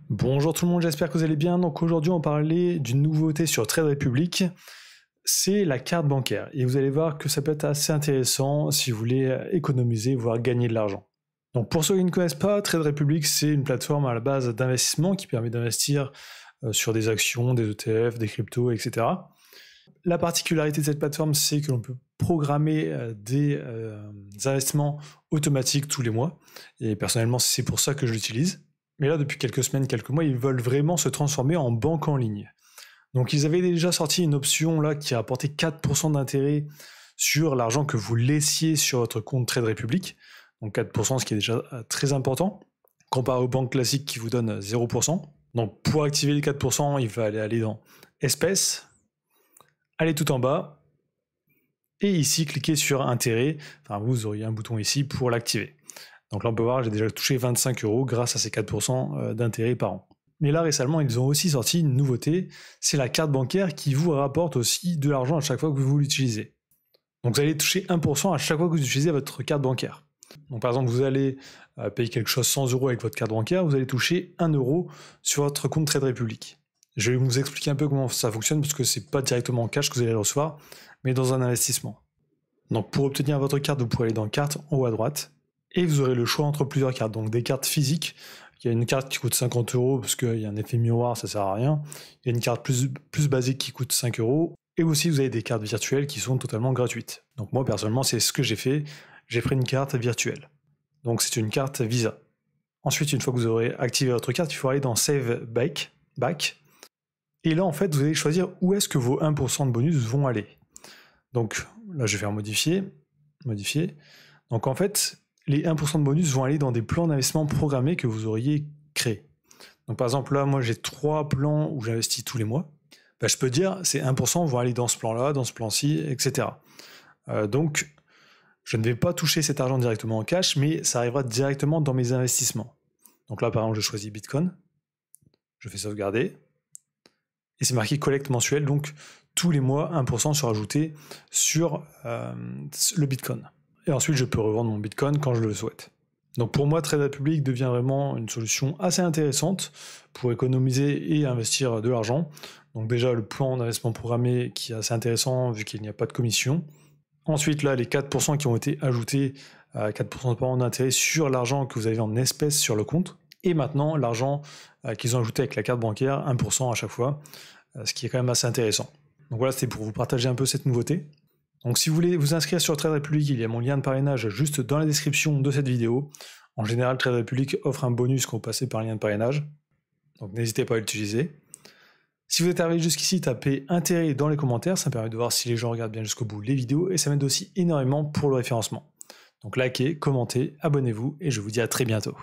Bonjour tout le monde, j'espère que vous allez bien. Donc aujourd'hui on va parler d'une nouveauté sur Trade Republic, c'est la carte bancaire. Et vous allez voir que ça peut être assez intéressant si vous voulez économiser, voire gagner de l'argent. Donc pour ceux qui ne connaissent pas, Trade Republic c'est une plateforme à la base d'investissement qui permet d'investir sur des actions, des ETF, des cryptos, etc. La particularité de cette plateforme c'est que l'on peut programmer des investissements automatiques tous les mois. Et personnellement c'est pour ça que je l'utilise. Mais là, depuis quelques semaines, quelques mois, ils veulent vraiment se transformer en banque en ligne. Donc ils avaient déjà sorti une option là qui a apporté 4% d'intérêt sur l'argent que vous laissiez sur votre compte Trade Republic. Donc 4%, ce qui est déjà très important, comparé aux banques classiques qui vous donnent 0%. Donc pour activer les 4%, il va aller dans Espèces, aller tout en bas, et ici, cliquer sur Intérêt. Enfin, vous auriez un bouton ici pour l'activer. Donc là, on peut voir, j'ai déjà touché 25 € grâce à ces 4% d'intérêt par an. Mais là, récemment, ils ont aussi sorti une nouveauté, c'est la carte bancaire qui vous rapporte aussi de l'argent à chaque fois que vous l'utilisez. Donc vous allez toucher 1% à chaque fois que vous utilisez votre carte bancaire. Donc par exemple, vous allez payer quelque chose 100 € avec votre carte bancaire, vous allez toucher 1 € sur votre compte Trade Republic. Je vais vous expliquer un peu comment ça fonctionne, parce que c'est pas directement en cash que vous allez le recevoir, mais dans un investissement. Donc pour obtenir votre carte, vous pouvez aller dans Carte en haut à droite, et vous aurez le choix entre plusieurs cartes, donc des cartes physiques. Il y a une carte qui coûte 50 € parce qu'il y a un effet miroir, ça sert à rien. Il y a une carte plus basique qui coûte 5 €. Et aussi, vous avez des cartes virtuelles qui sont totalement gratuites. Donc moi, personnellement, c'est ce que j'ai fait. J'ai pris une carte virtuelle. Donc c'est une carte Visa. Ensuite, une fois que vous aurez activé votre carte, il faut aller dans Save Back. Et là, en fait, vous allez choisir où est-ce que vos 1% de bonus vont aller. Donc là, je vais faire modifier. Donc en fait, les 1% de bonus vont aller dans des plans d'investissement programmés que vous auriez créés. Donc par exemple là, moi j'ai 3 plans où j'investis tous les mois. Je peux dire ces 1% vont aller dans ce plan-là, dans ce plan-ci, etc. Donc je ne vais pas toucher cet argent directement en cash, mais ça arrivera directement dans mes investissements. Donc là par exemple je choisis Bitcoin, je fais sauvegarder, et c'est marqué collecte mensuelle, donc tous les mois 1% sera ajouté sur le Bitcoin. Et ensuite, je peux revendre mon Bitcoin quand je le souhaite. Donc pour moi, Trade Republic devient vraiment une solution assez intéressante pour économiser et investir de l'argent. Donc déjà, le plan d'investissement programmé qui est assez intéressant vu qu'il n'y a pas de commission. Ensuite, là, les 4% qui ont été ajoutés, 4% par an d'intérêt sur l'argent que vous avez en espèces sur le compte. Et maintenant, l'argent qu'ils ont ajouté avec la carte bancaire, 1% à chaque fois, ce qui est quand même assez intéressant. Donc voilà, c'était pour vous partager un peu cette nouveauté. Donc si vous voulez vous inscrire sur Trade Republic, il y a mon lien de parrainage juste dans la description de cette vidéo. En général, Trade Republic offre un bonus quand vous passez par le lien de parrainage. Donc n'hésitez pas à l'utiliser. Si vous êtes arrivé jusqu'ici, tapez intérêt dans les commentaires, ça me permet de voir si les gens regardent bien jusqu'au bout les vidéos et ça m'aide aussi énormément pour le référencement. Donc likez, commentez, abonnez-vous et je vous dis à très bientôt.